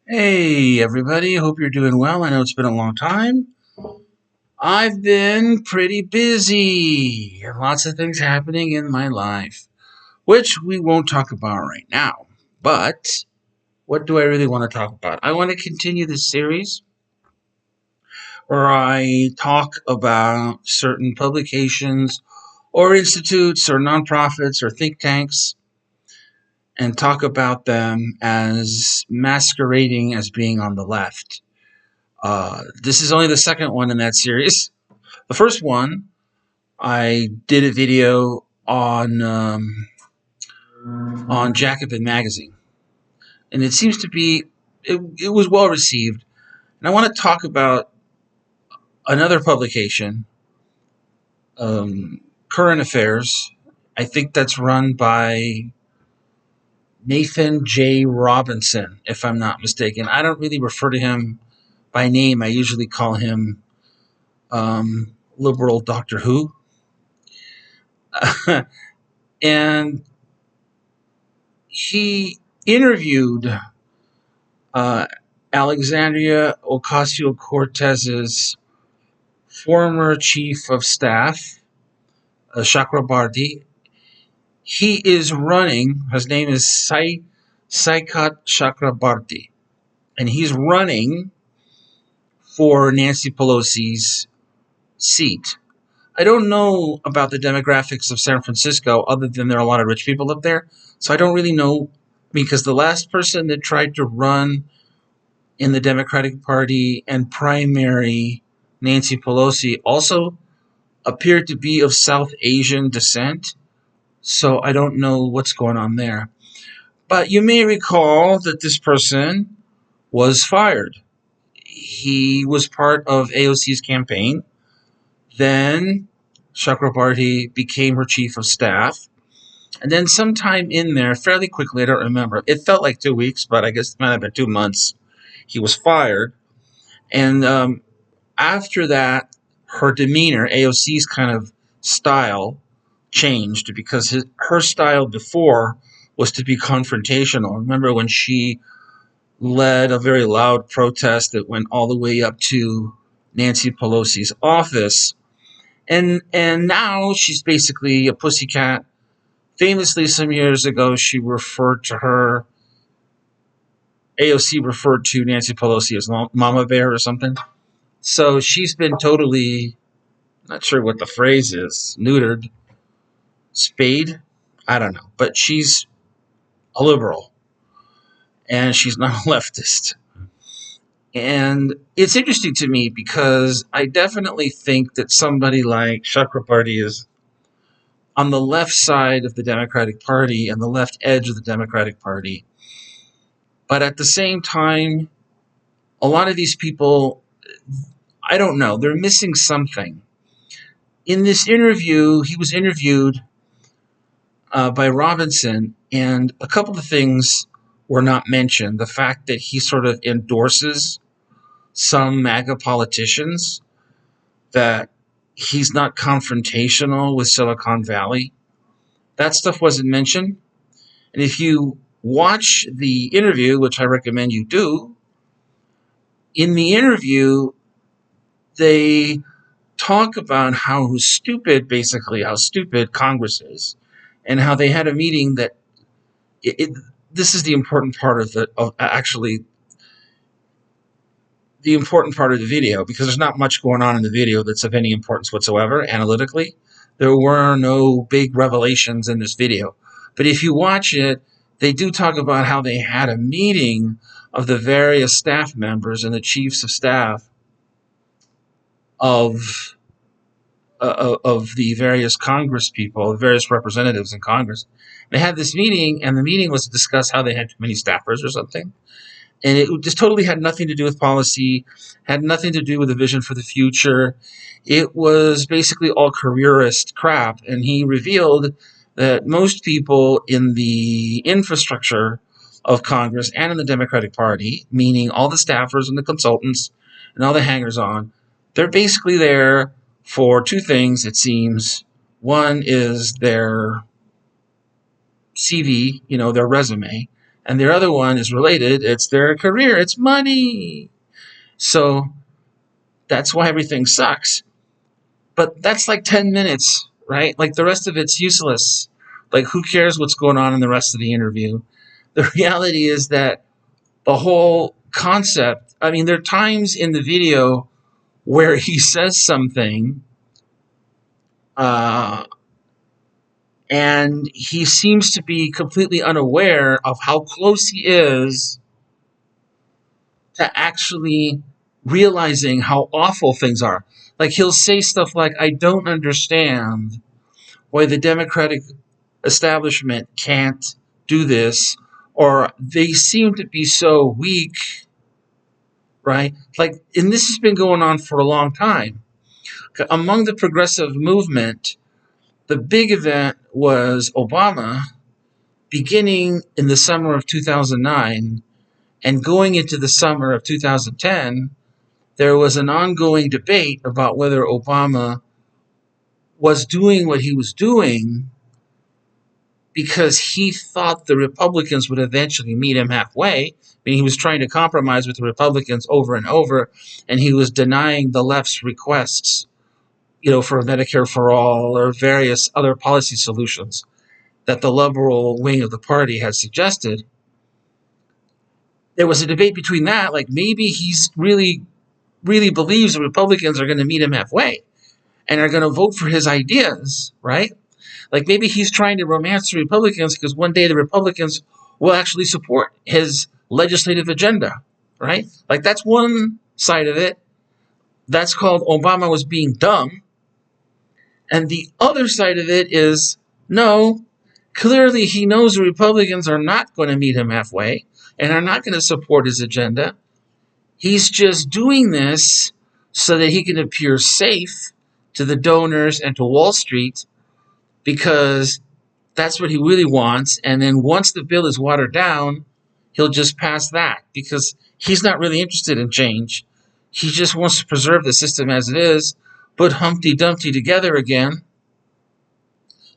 Hey, everybody. Hope you're doing well. I know it's been a long time. I've been pretty busy. Lots of things happening in my life, which we won't talk about right now. But what do I really want to talk about? I want to continue this series where I talk about certain publications or institutes or nonprofits or think tanks and talk about them as masquerading as being on the left. This is only the second one in that series. The first one, I did a video on Jacobin magazine, and it seems to be it was well received. And I want to talk about another publication, Current Affairs. I think that's run by Nathan J. Robinson, if I'm not mistaken. I don't really refer to him by name. I usually call him Liberal Doctor Who. And he interviewed Alexandria Ocasio-Cortez's former chief of staff, Chakrabarti. He is running. His name is Saikat Chakrabarti, and he's running for Nancy Pelosi's seat. I don't know about the demographics of San Francisco, other than there are a lot of rich people up there. So I don't really know, because the last person that tried to run in the Democratic Party and primary Nancy Pelosi also appeared to be of South Asian descent. So I don't know what's going on there. But you may recall that this person was fired. He was part of AOC's campaign. Then Chakrabarti became her chief of staff. And then sometime in there, fairly quickly, I don't remember, it felt like 2 weeks, but I guess it might have been 2 months, he was fired. And after that, her demeanor, AOC's kind of style, changed, because her style before was to be confrontational. Remember when she led a very loud protest that went all the way up to Nancy Pelosi's office? And now she's basically a pussycat. Famously, some years ago, AOC referred to Nancy Pelosi as Mama Bear or something. So she's been totally, not sure what the phrase is, neutered, spayed, I don't know. But she's a liberal, and she's not a leftist. And it's interesting to me because I definitely think that somebody like Chakrabarti is on the left side of the Democratic Party and the left edge of the Democratic Party. But at the same time, a lot of these people, I don't know, they're missing something. In this interview, he was interviewed by Robinson, and a couple of things were not mentioned. The fact that he sort of endorses some MAGA politicians, that he's not confrontational with Silicon Valley. That stuff wasn't mentioned. And if you watch the interview, which I recommend you do, in the interview, they talk about how stupid Congress is, and how they had a meeting that this is the important part of the important part of the video, because there's not much going on in the video that's of any importance whatsoever analytically. There were no big revelations in this video. But if you watch it, they do talk about how they had a meeting of the various staff members and the chiefs of staff of the various Congress people, the various representatives in Congress. They had this meeting, and the meeting was to discuss how they had too many staffers or something. And it just totally had nothing to do with policy, had nothing to do with a vision for the future. It was basically all careerist crap. And he revealed that most people in the infrastructure of Congress and in the Democratic Party, meaning all the staffers and the consultants and all the hangers-on, they're basically there for two things, it seems. One is their CV, their resume. And their other one is related. It's their career. It's money. So that's why everything sucks. But that's like 10 minutes, right? Like the rest of it's useless. Like who cares what's going on in the rest of the interview? The reality is that the whole concept, I mean, there are times in the video where he says something uh, and he seems to be completely unaware of how close he is to actually realizing how awful things are. Like he'll say stuff like, I don't understand why the Democratic establishment can't do this, or they seem to be so weak, right? Like, and this has been going on for a long time. Among the progressive movement, the big event was Obama beginning in the summer of 2009 and going into the summer of 2010. There was an ongoing debate about whether Obama was doing what he was doing because he thought the Republicans would eventually meet him halfway. I mean, he was trying to compromise with the Republicans over and over, and he was denying the left's requests, for Medicare for all or various other policy solutions that the liberal wing of the party had suggested. There was a debate between that, like maybe he's really believes the Republicans are going to meet him halfway and are going to vote for his ideas, right? Like maybe he's trying to romance the Republicans because one day the Republicans will actually support his legislative agenda, right? Like that's one side of it. That's called Obama was being dumb. And the other side of it is, no, clearly he knows the Republicans are not going to meet him halfway and are not going to support his agenda. He's just doing this so that he can appear safe to the donors and to Wall Street because that's what he really wants. And then once the bill is watered down, he'll just pass that because he's not really interested in change. He just wants to preserve the system as it is, put Humpty Dumpty together again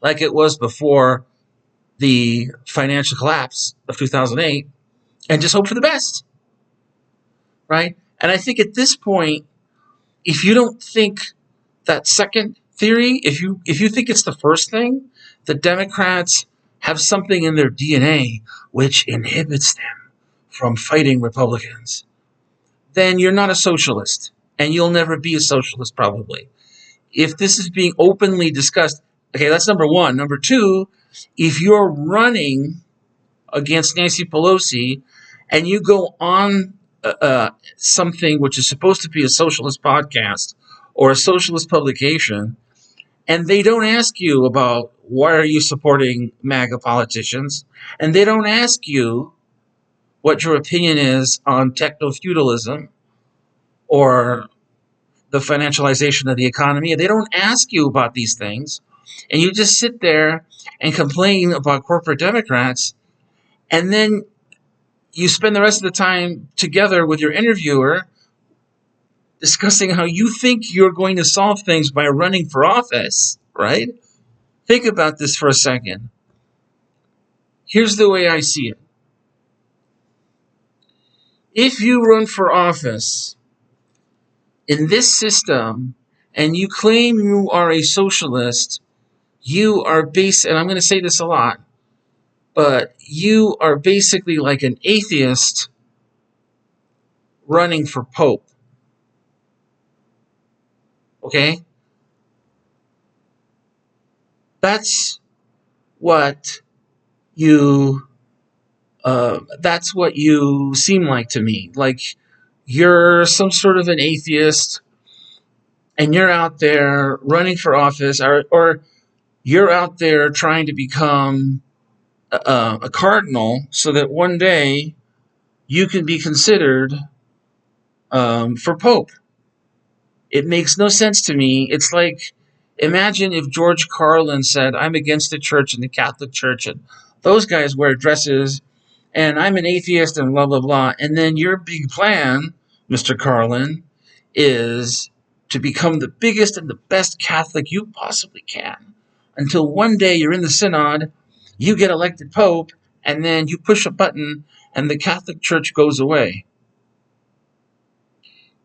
like it was before the financial collapse of 2008 and just hope for the best, right? And I think at this point, if you don't think that second theory, if you think it's the first thing, the Democrats have something in their DNA which inhibits them from fighting Republicans, then you're not a socialist, and you'll never be a socialist probably. If this is being openly discussed, okay, that's number one. Number two, if you're running against Nancy Pelosi and you go on something which is supposed to be a socialist podcast or a socialist publication, and they don't ask you about why are you supporting MAGA politicians, and they don't ask you what your opinion is on techno-feudalism or the financialization of the economy, they don't ask you about these things, and you just sit there and complain about corporate Democrats, and then you spend the rest of the time together with your interviewer discussing how you think you're going to solve things by running for office, right? Think about this for a second. Here's the way I see it. If you run for office in this system and you claim you are a socialist, you are and I'm going to say this a lot, but you are basically like an atheist running for Pope. Okay? That's what you seem like to me. Like you're some sort of an atheist and you're out there running for office, or you're out there trying to become a cardinal so that one day you can be considered for Pope. It makes no sense to me. It's like, imagine if George Carlin said, I'm against the church and the Catholic Church, and those guys wear dresses, and I'm an atheist and blah, blah, blah. And then your big plan, Mr. Carlin, is to become the biggest and the best Catholic you possibly can until one day you're in the synod, you get elected Pope, and then you push a button and the Catholic Church goes away.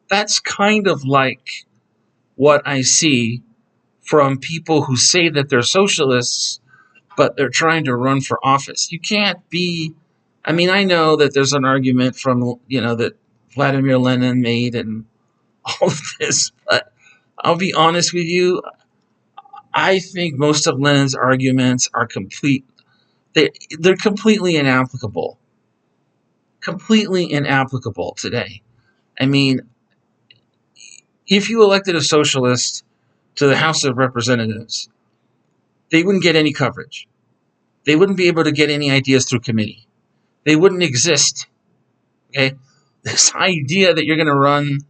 That's kind of like what I see from people who say that they're socialists, but they're trying to run for office. You can't be. I mean, I know that there's an argument from, that Vladimir Lenin made and all of this, but I'll be honest with you. I think most of Lenin's arguments are complete. They're completely inapplicable. Completely inapplicable today. I mean, if you elected a socialist to the House of Representatives, they wouldn't get any coverage. They wouldn't be able to get any ideas through committee. They wouldn't exist. Okay? This idea that you're going to run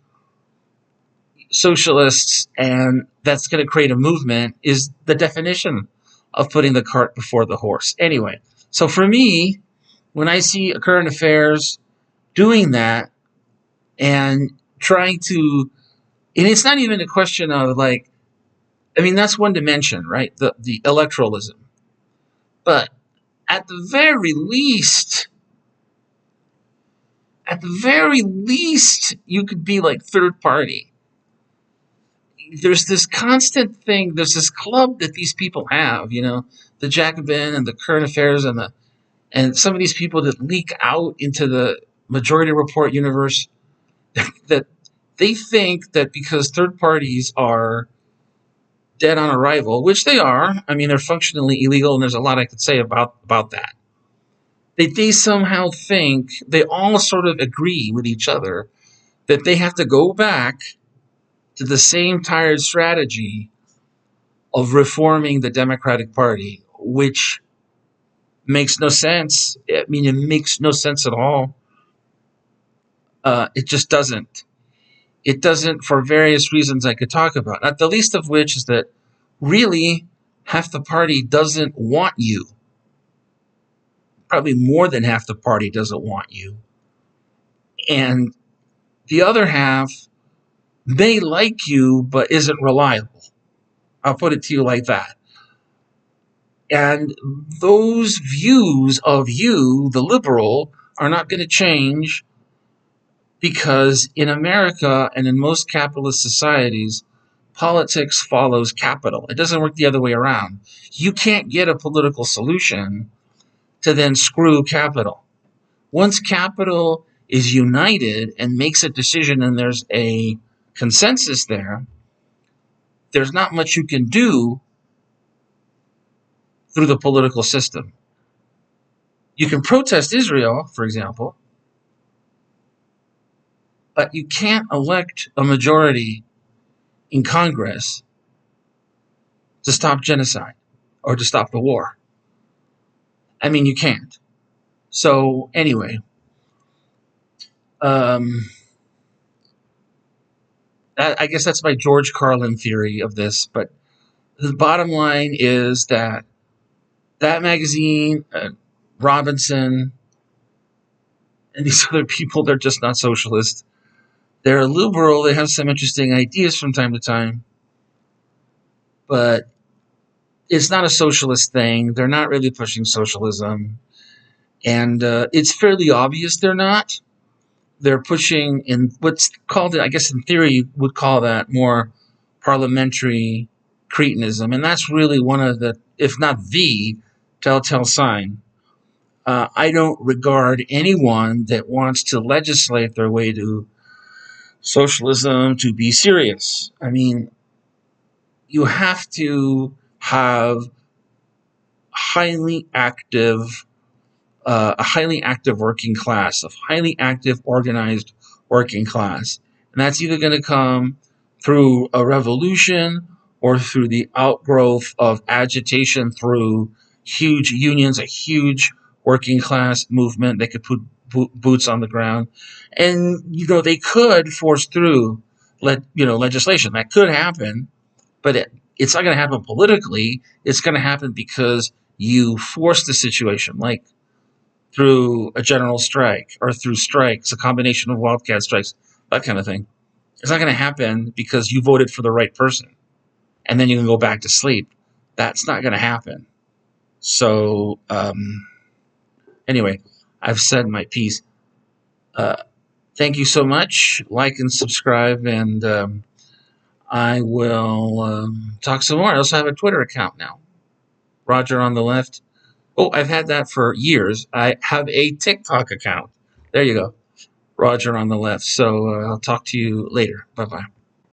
socialists and that's going to create a movement is the definition of putting the cart before the horse. Anyway, so for me, when I see current affairs doing that and trying to, and it's not even a question of like, I mean, that's one dimension, right? The electoralism. But at the very least, you could be like third party. There's this constant thing. There's this club that these people have, the Jacobin and the current affairs and some of these people that leak out into the Majority Report universe that they think that because third parties are dead on arrival, which they are. I mean, they're functionally illegal, and there's a lot I could say about that. They somehow think, they all sort of agree with each other that they have to go back to the same tired strategy of reforming the Democratic Party, which makes no sense. I mean, it makes no sense at all. It just doesn't. It doesn't for various reasons I could talk about, not the least of which is that really half the party doesn't want you. Probably more than half the party doesn't want you. And the other half may like you, but isn't reliable. I'll put it to you like that. And those views of you, the liberal, are not going to change because in America and in most capitalist societies, politics follows capital. It doesn't work the other way around. You can't get a political solution to then screw capital. Once capital is united and makes a decision and there's a consensus there, there's not much you can do through the political system. You can protest Israel, for example, but you can't elect a majority in Congress to stop genocide or to stop the war. I mean, you can't. So anyway, I guess that's my George Carlin theory of this. But the bottom line is that magazine, Robinson, and these other people, they're just not socialist. They're liberal. They have some interesting ideas from time to time. But it's not a socialist thing. They're not really pushing socialism. And it's fairly obvious they're not. They're pushing in what's called, I guess in theory, you would call that more parliamentary cretinism. And that's really one of the, if not the, telltale sign. I don't regard anyone that wants to legislate their way to socialism to be serious. I mean, you have to have highly active a highly active working class, a highly active, organized working class. And that's either going to come through a revolution or through the outgrowth of agitation through huge unions, a huge working class movement that could put boots on the ground. And, they could force through legislation. That could happen, but it's not going to happen politically. It's going to happen because you force the situation, like through a general strike or through strikes, a combination of wildcat strikes, that kind of thing. It's not going to happen because you voted for the right person and then you can go back to sleep. That's not going to happen. So Anyway, I've said my piece. Thank you so much. Like and subscribe, and I will talk some more. I also have a Twitter account now, Roger on the Left. Oh, I've had that for years. I have a TikTok account. There you go, Roger on the Left. So I'll talk to you later. Bye bye.